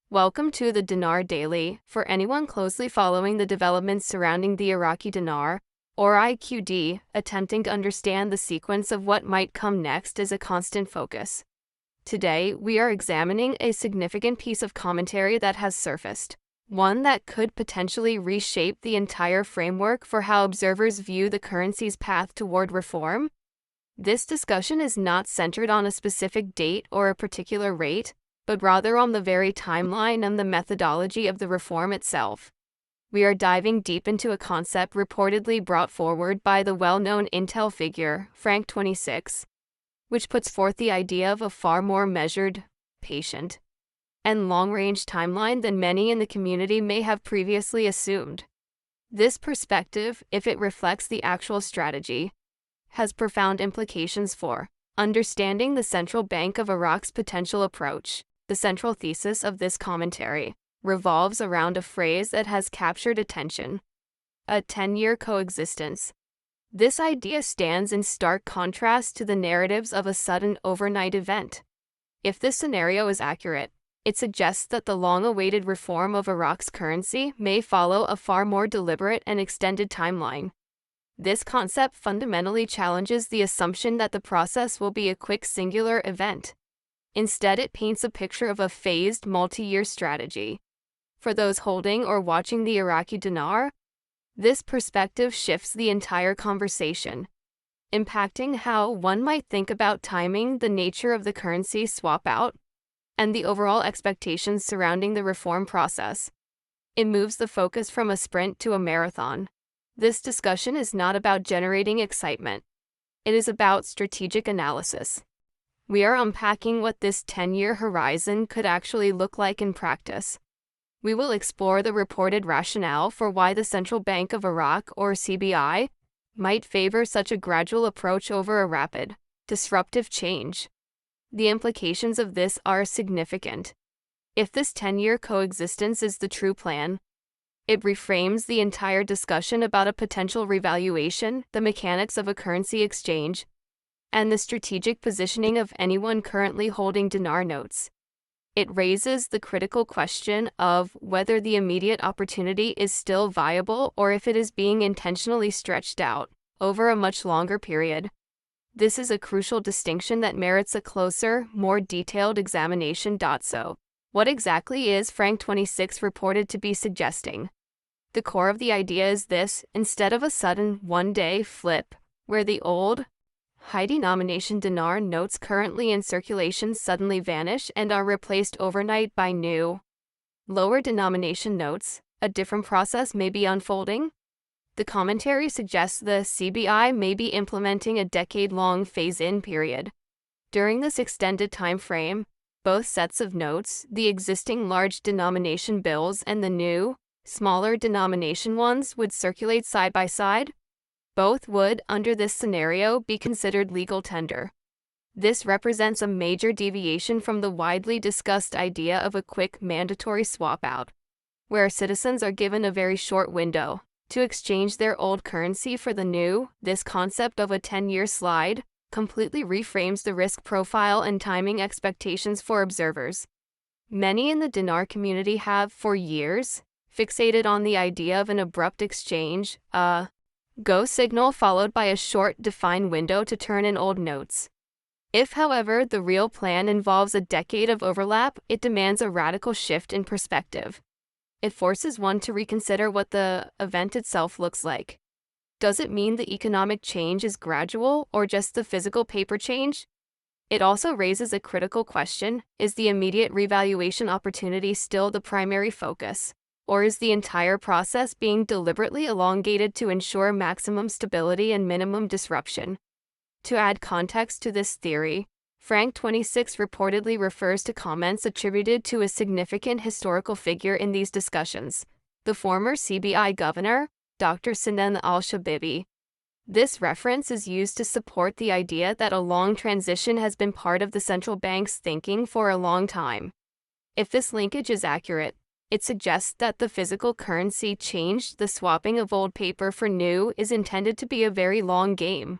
Welcome to the Dinar Daily. For anyone closely following the developments surrounding the Iraqi dinar, or IQD, attempting to understand the sequence of what might come next is a constant focus. Today, we are examining a significant piece of commentary that has surfaced, one that could potentially reshape the entire framework for how observers view the currency's path toward reform. This discussion is not centered on a specific date or a particular rate, but rather on the very timeline and the methodology of the reform itself. We are diving deep into a concept reportedly brought forward by the well-known Intel figure, Frank26, which puts forth the idea of a far more measured, patient, and long-range timeline than many in the community may have previously assumed. This perspective, if it reflects the actual strategy, has profound implications for understanding the central bank of Iraq's potential approach. The central thesis of this commentary revolves around a phrase that has captured attention: a 10-year coexistence. This idea stands in stark contrast to the narratives of a sudden overnight event. If this scenario is accurate, it suggests that the long-awaited reform of Iraq's currency may follow a far more deliberate and extended timeline. This concept fundamentally challenges the assumption that the process will be a quick singular event. Instead, it paints a picture of a phased, multi-year strategy. For those holding or watching the Iraqi dinar, this perspective shifts the entire conversation, impacting how one might think about timing, the nature of the currency swap out, and the overall expectations surrounding the reform process. It moves the focus from a sprint to a marathon. This discussion is not about generating excitement. It is about strategic analysis. We are unpacking what this 10-year horizon could actually look like in practice. We will explore the reported rationale for why the Central Bank of Iraq, or CBI, might favor such a gradual approach over a rapid, disruptive change. The implications of this are significant. If this 10-year coexistence is the true plan, it reframes the entire discussion about a potential revaluation, the mechanics of a currency exchange, and the strategic positioning of anyone currently holding dinar notes. It raises the critical question of whether the immediate opportunity is still viable or if it is being intentionally stretched out over a much longer period. This is a crucial distinction that merits a closer, more detailed examination. So, what exactly is Frank26 reported to be suggesting? The core of the idea is this: instead of a sudden one-day flip, where the old, high-denomination dinar notes currently in circulation suddenly vanish and are replaced overnight by new, lower-denomination notes, a different process may be unfolding. The commentary suggests the CBI may be implementing a decade-long phase-in period. During this extended time frame, both sets of notes, the existing large-denomination bills and the new, smaller-denomination ones, would circulate side by side. Both would, under this scenario, be considered legal tender. This represents a major deviation from the widely discussed idea of a quick mandatory swap-out, where citizens are given a very short window to exchange their old currency for the new. This concept of a 10-year slide completely reframes the risk profile and timing expectations for observers. Many in the dinar community have, for years, fixated on the idea of an abrupt exchange, a go signal followed by a short, defined window to turn in old notes. If, however, the real plan involves a decade of overlap, it demands a radical shift in perspective. It forces one to reconsider what the event itself looks like. Does it mean the economic change is gradual or just the physical paper change? It also raises a critical question: is the immediate revaluation opportunity still the primary focus? Or is the entire process being deliberately elongated to ensure maximum stability and minimum disruption? To add context to this theory, Frank26 reportedly refers to comments attributed to a significant historical figure in these discussions, the former CBI governor, Dr. Sinan al-Shabibi. This reference is used to support the idea that a long transition has been part of the central bank's thinking for a long time. If this linkage is accurate, it suggests that the physical currency change, the swapping of old paper for new, is intended to be a very long game.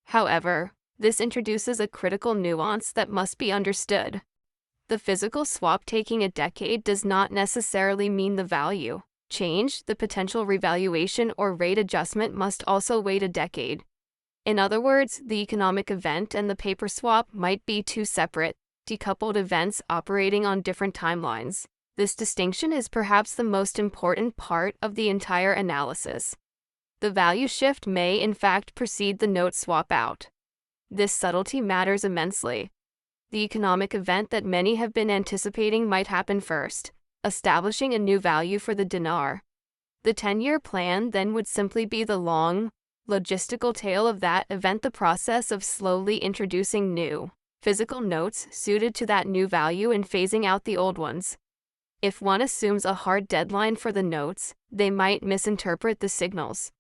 However, this introduces a critical nuance that must be understood. The physical swap taking a decade does not necessarily mean the value change. The potential revaluation or rate adjustment must also wait a decade. In other words, the economic event and the paper swap might be two separate, decoupled events operating on different timelines. This distinction is perhaps the most important part of the entire analysis. The value shift may, in fact, precede the note swap out. This subtlety matters immensely. The economic event that many have been anticipating might happen first, establishing a new value for the dinar. The 10-year plan then would simply be the long, logistical tail of that event, the process of slowly introducing new, physical notes suited to that new value and phasing out the old ones. If one assumes a hard deadline for the notes, they might misinterpret the signals.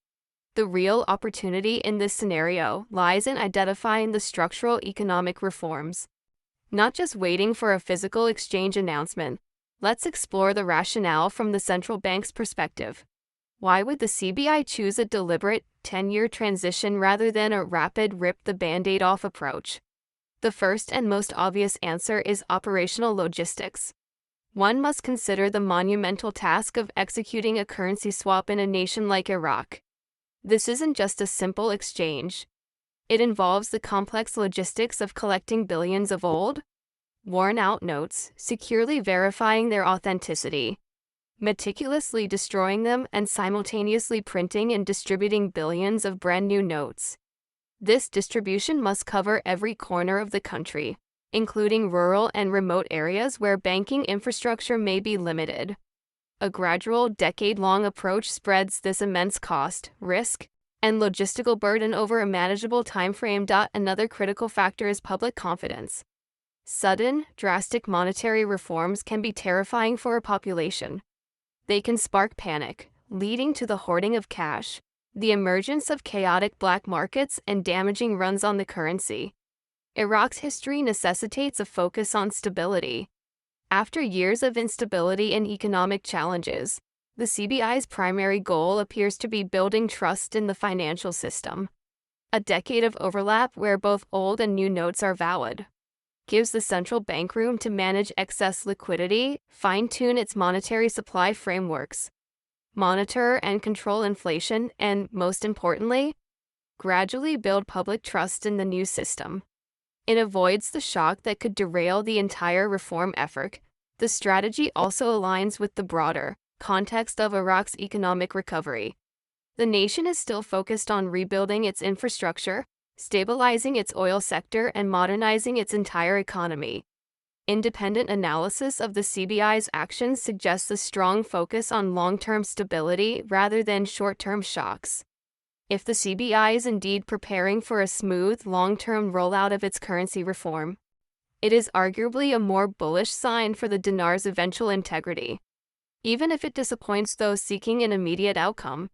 The real opportunity in this scenario lies in identifying the structural economic reforms. Not just waiting for a physical exchange announcement. Let's explore the rationale from the central bank's perspective. Why would the CBI choose a deliberate 10-year transition rather than a rapid rip-the-band-aid-off approach? The first and most obvious answer is operational logistics. One must consider the monumental task of executing a currency swap in a nation like Iraq. This isn't just a simple exchange. It involves the complex logistics of collecting billions of old, worn-out notes, securely verifying their authenticity, meticulously destroying them, and simultaneously printing and distributing billions of brand-new notes. This distribution must cover every corner of the country, including rural and remote areas where banking infrastructure may be limited. A gradual, decade-long approach spreads this immense cost, risk, and logistical burden over a manageable timeframe. Another critical factor is public confidence. Sudden, drastic monetary reforms can be terrifying for a population. They can spark panic, leading to the hoarding of cash, the emergence of chaotic black markets, and damaging runs on the currency. Iraq's history necessitates a focus on stability. After years of instability and economic challenges, the CBI's primary goal appears to be building trust in the financial system. A decade of overlap where both old and new notes are valid gives the central bank room to manage excess liquidity, fine-tune its monetary supply frameworks, monitor and control inflation, and, most importantly, gradually build public trust in the new system. It avoids the shock that could derail the entire reform effort. The strategy also aligns with the broader context of Iraq's economic recovery. The nation is still focused on rebuilding its infrastructure, stabilizing its oil sector, and modernizing its entire economy. Independent analysis of the CBI's actions suggests a strong focus on long-term stability rather than short-term shocks. If the CBI is indeed preparing for a smooth, long-term rollout of its currency reform, it is arguably a more bullish sign for the dinar's eventual integrity. Even if it disappoints those seeking an immediate outcome,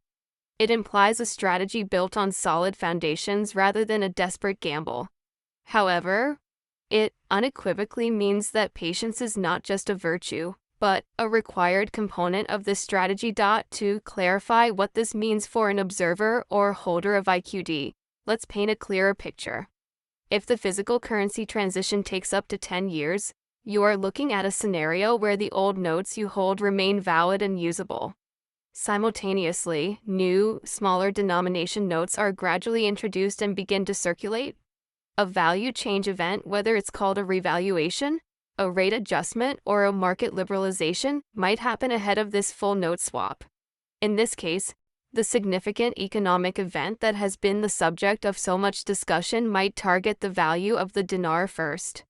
it implies a strategy built on solid foundations rather than a desperate gamble. However, it unequivocally means that patience is not just a virtue, but a required component of this strategy. To clarify what this means for an observer or holder of IQD, let's paint a clearer picture. If the physical currency transition takes up to 10 years, you are looking at a scenario where the old notes you hold remain valid and usable. Simultaneously, new, smaller denomination notes are gradually introduced and begin to circulate. A value change event, whether it's called a revaluation, a rate adjustment, or a market liberalization, might happen ahead of this full note swap. In this case, the significant economic event that has been the subject of so much discussion might target the value of the dinar first.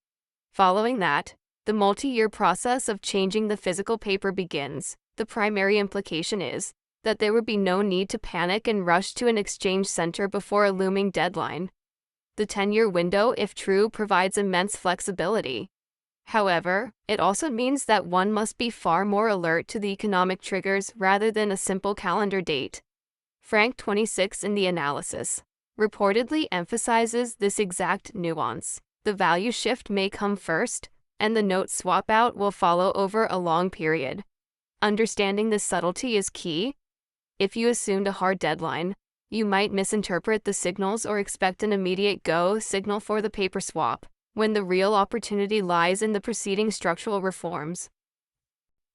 Following that, the multi-year process of changing the physical paper begins. The primary implication is that there would be no need to panic and rush to an exchange center before a looming deadline. The 10-year window, if true, provides immense flexibility. However, it also means that one must be far more alert to the economic triggers rather than a simple calendar date. Frank26 in the analysis reportedly emphasizes this exact nuance. The value shift may come first, and the note swap out will follow over a long period. Understanding this subtlety is key. If you assumed a hard deadline, you might misinterpret the signals or expect an immediate go signal for the paper swap, when the real opportunity lies in the preceding structural reforms.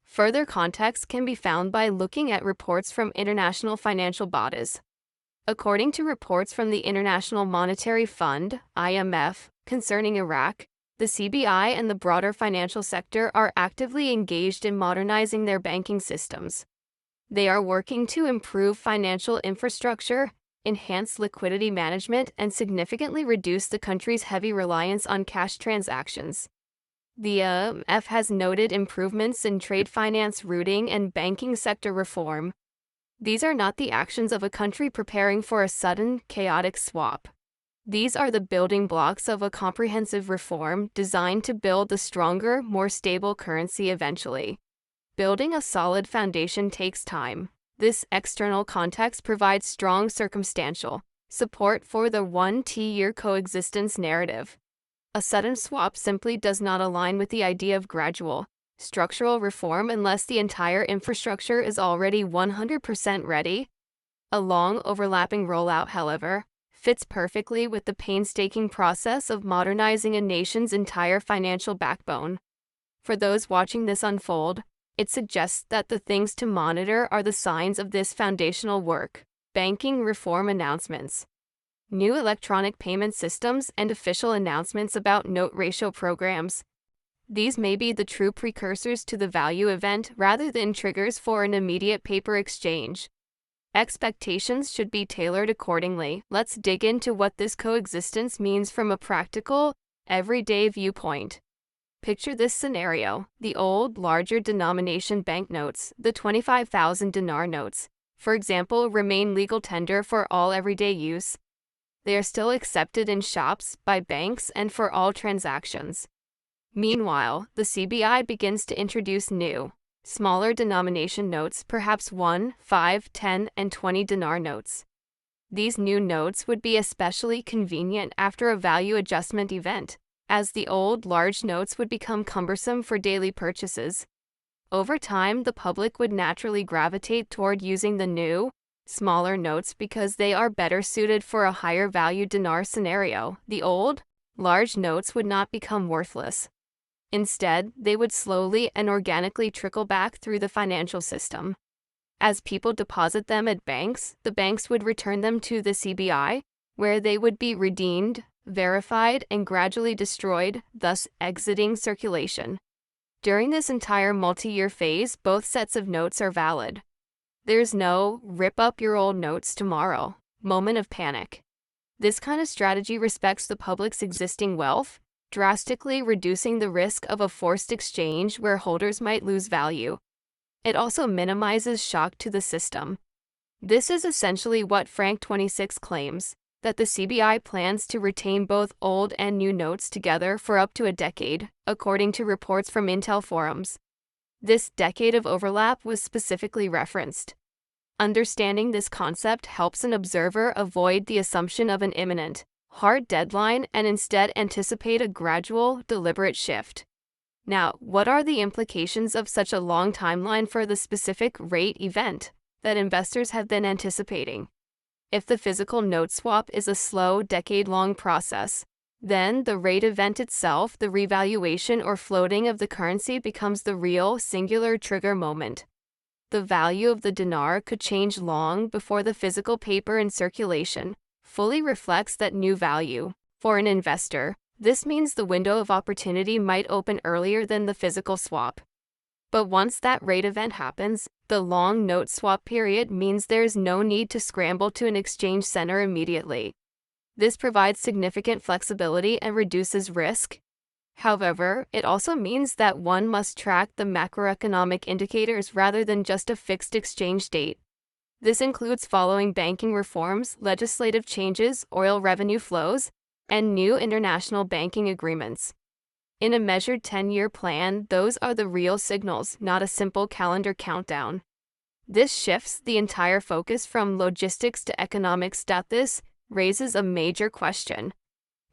Further context can be found by looking at reports from international financial bodies. According to reports from the International Monetary Fund, IMF, concerning Iraq, the CBI and the broader financial sector are actively engaged in modernizing their banking systems. They are working to improve financial infrastructure, enhance liquidity management, and significantly reduce the country's heavy reliance on cash transactions. The IMF has noted improvements in trade finance routing and banking sector reform. These are not the actions of a country preparing for a sudden, chaotic swap. These are the building blocks of a comprehensive reform designed to build a stronger, more stable currency eventually. Building a solid foundation takes time. This external context provides strong circumstantial support for the 1-year coexistence narrative. A sudden swap simply does not align with the idea of gradual, structural reform unless the entire infrastructure is already 100% ready. A long, overlapping rollout, however, fits perfectly with the painstaking process of modernizing a nation's entire financial backbone. For those watching this unfold, it suggests that the things to monitor are the signs of this foundational work: banking reform announcements, new electronic payment systems, and official announcements about note ratio programs. These may be the true precursors to the value event rather than triggers for an immediate paper exchange. Expectations should be tailored accordingly. Let's dig into what this coexistence means from a practical, everyday viewpoint. Picture this scenario: the old, larger denomination banknotes, the 25,000 dinar notes, for example, remain legal tender for all everyday use. They are still accepted in shops, by banks, and for all transactions. Meanwhile, the CBI begins to introduce new, smaller denomination notes, perhaps 1, 5, 10, and 20 dinar notes. These new notes would be especially convenient after a value adjustment event, as the old, large notes would become cumbersome for daily purchases. Over time, the public would naturally gravitate toward using the new, smaller notes because they are better suited for a higher value dinar scenario. The old, large notes would not become worthless. Instead, they would slowly and organically trickle back through the financial system. As people deposit them at banks, the banks would return them to the CBI, where they would be redeemed, verified, and gradually destroyed, thus exiting circulation. During this entire multi-year phase, both sets of notes are valid. There's no "rip up your old notes tomorrow" moment of panic. This kind of strategy respects the public's existing wealth, drastically reducing the risk of a forced exchange where holders might lose value. It also minimizes shock to the system. This is essentially what Frank26 claims, that the CBI plans to retain both old and new notes together for up to a decade, according to reports from Intel forums. This decade of overlap was specifically referenced. Understanding this concept helps an observer avoid the assumption of an imminent, hard deadline and instead anticipate a gradual, deliberate shift. Now, what are the implications of such a long timeline for the specific rate event that investors have been anticipating? If the physical note swap is a slow, decade-long process, then the rate event itself, the revaluation or floating of the currency, becomes the real, singular trigger moment. The value of the dinar could change long before the physical paper in circulation fully reflects that new value. For an investor, this means the window of opportunity might open earlier than the physical swap. But once that rate event happens, the long note swap period means there's no need to scramble to an exchange center immediately. This provides significant flexibility and reduces risk. However, it also means that one must track the macroeconomic indicators rather than just a fixed exchange date. This includes following banking reforms, legislative changes, oil revenue flows, and new international banking agreements. In a measured 10-year plan, those are the real signals, not a simple calendar countdown. This shifts the entire focus from logistics to economics. This raises a major question.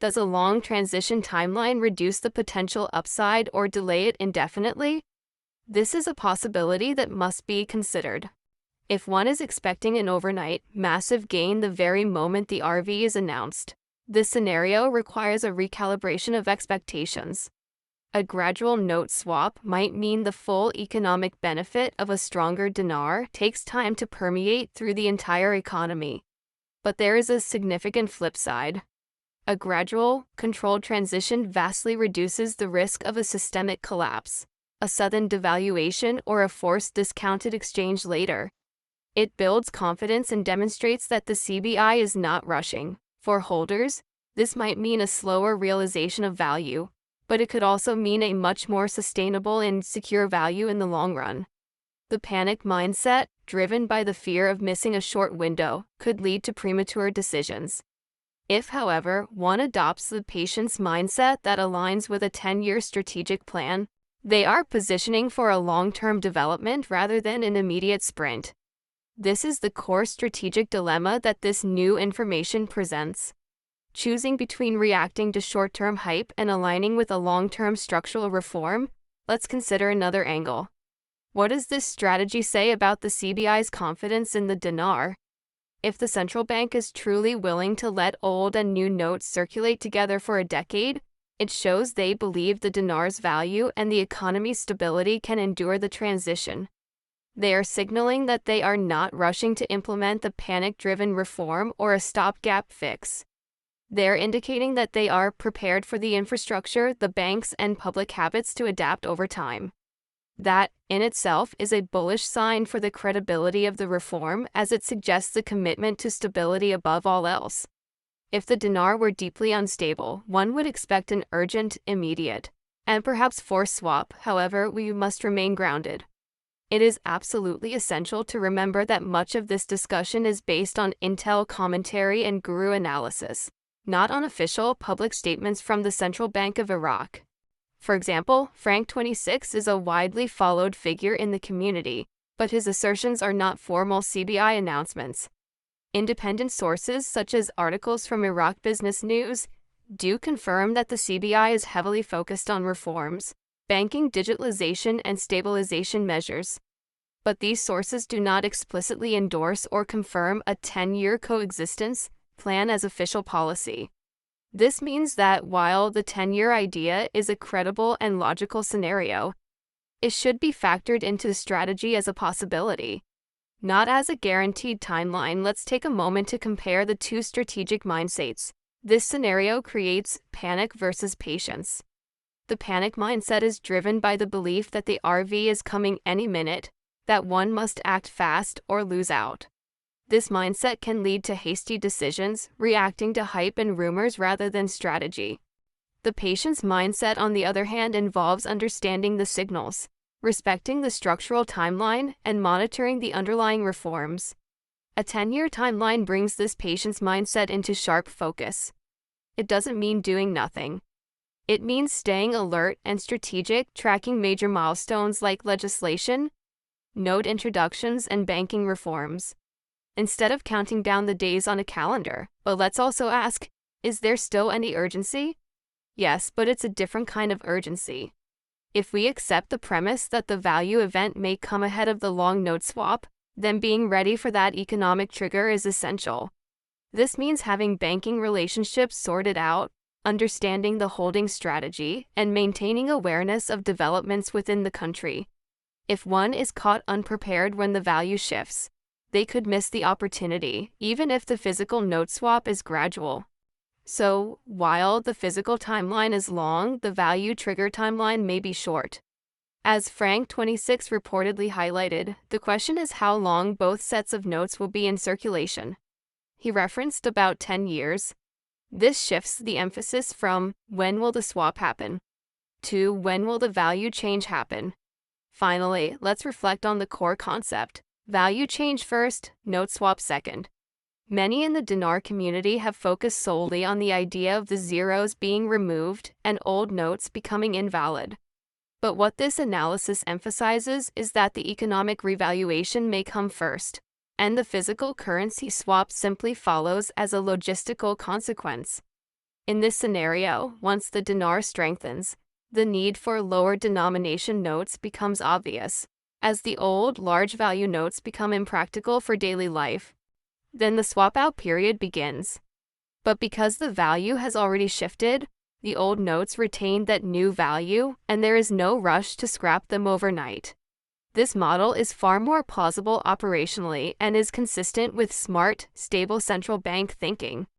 Does a long transition timeline reduce the potential upside or delay it indefinitely? This is a possibility that must be considered. If one is expecting an overnight, massive gain the very moment the RV is announced, This scenario requires a recalibration of expectations. A gradual note swap might mean the full economic benefit of a stronger dinar takes time to permeate through the entire economy. But there is a significant flip side. A gradual, controlled transition vastly reduces the risk of a systemic collapse, a sudden devaluation, or a forced discounted exchange later. It builds confidence and demonstrates that the CBI is not rushing. For holders, this might mean a slower realization of value, but it could also mean a much more sustainable and secure value in the long run. The panic mindset, driven by the fear of missing a short window, could lead to premature decisions. If, however, one adopts the patience mindset that aligns with a 10-year strategic plan, they are positioning for a long-term development rather than an immediate sprint. This is the core strategic dilemma that this new information presents. Choosing between reacting to short-term hype and aligning with a long-term structural reform, let's consider another angle. What does this strategy say about the CBI's confidence in the dinar? If the central bank is truly willing to let old and new notes circulate together for a decade, it shows they believe the dinar's value and the economy's stability can endure the transition. They are signaling that they are not rushing to implement the panic-driven reform or a stopgap fix. They are indicating that they are prepared for the infrastructure, the banks, and public habits to adapt over time. That, in itself, is a bullish sign for the credibility of the reform, as it suggests a commitment to stability above all else. If the dinar were deeply unstable, one would expect an urgent, immediate, and perhaps forced swap. However, we must remain grounded. It is absolutely essential to remember that much of this discussion is based on intel commentary and guru analysis, not on official public statements from the Central Bank of Iraq. For example, Frank26 is a widely followed figure in the community, but his assertions are not formal CBI announcements. Independent sources, such as articles from Iraq Business News, do confirm that the CBI is heavily focused on reforms, banking digitalization, and stabilization measures. But these sources do not explicitly endorse or confirm a 10-year coexistence plan as official policy. This means that while the 10-year idea is a credible and logical scenario, it should be factored into the strategy as a possibility, not as a guaranteed timeline. Let's take a moment to compare the two strategic mindsets. This scenario creates panic versus patience. The panic mindset is driven by the belief that the RV is coming any minute, that one must act fast or lose out. This mindset can lead to hasty decisions, reacting to hype and rumors rather than strategy. The patience mindset, on the other hand, involves understanding the signals, respecting the structural timeline, and monitoring the underlying reforms. A 10-year timeline brings this patience mindset into sharp focus. It doesn't mean doing nothing. It means staying alert and strategic, tracking major milestones like legislation, note introductions, and banking reforms, instead of counting down the days on a calendar. But let's also ask, is there still any urgency? Yes, but it's a different kind of urgency. If we accept the premise that the value event may come ahead of the long note swap, then being ready for that economic trigger is essential. This means having banking relationships sorted out, understanding the holding strategy, and maintaining awareness of developments within the country. If one is caught unprepared when the value shifts, they could miss the opportunity, even if the physical note swap is gradual. So, while the physical timeline is long, the value trigger timeline may be short. As Frank26 reportedly highlighted, the question is how long both sets of notes will be in circulation. He referenced about 10 years. This shifts the emphasis from when will the swap happen to when will the value change happen. Finally, let's reflect on the core concept. Value change first, note swap second. Many in the dinar community have focused solely on the idea of the zeros being removed and old notes becoming invalid. But what this analysis emphasizes is that the economic revaluation may come first, and the physical currency swap simply follows as a logistical consequence. In this scenario, once the dinar strengthens, the need for lower denomination notes becomes obvious, as the old, large-value notes become impractical for daily life. Then the swap-out period begins. But because the value has already shifted, the old notes retain that new value, and there is no rush to scrap them overnight. This model is far more plausible operationally and is consistent with smart, stable central bank thinking.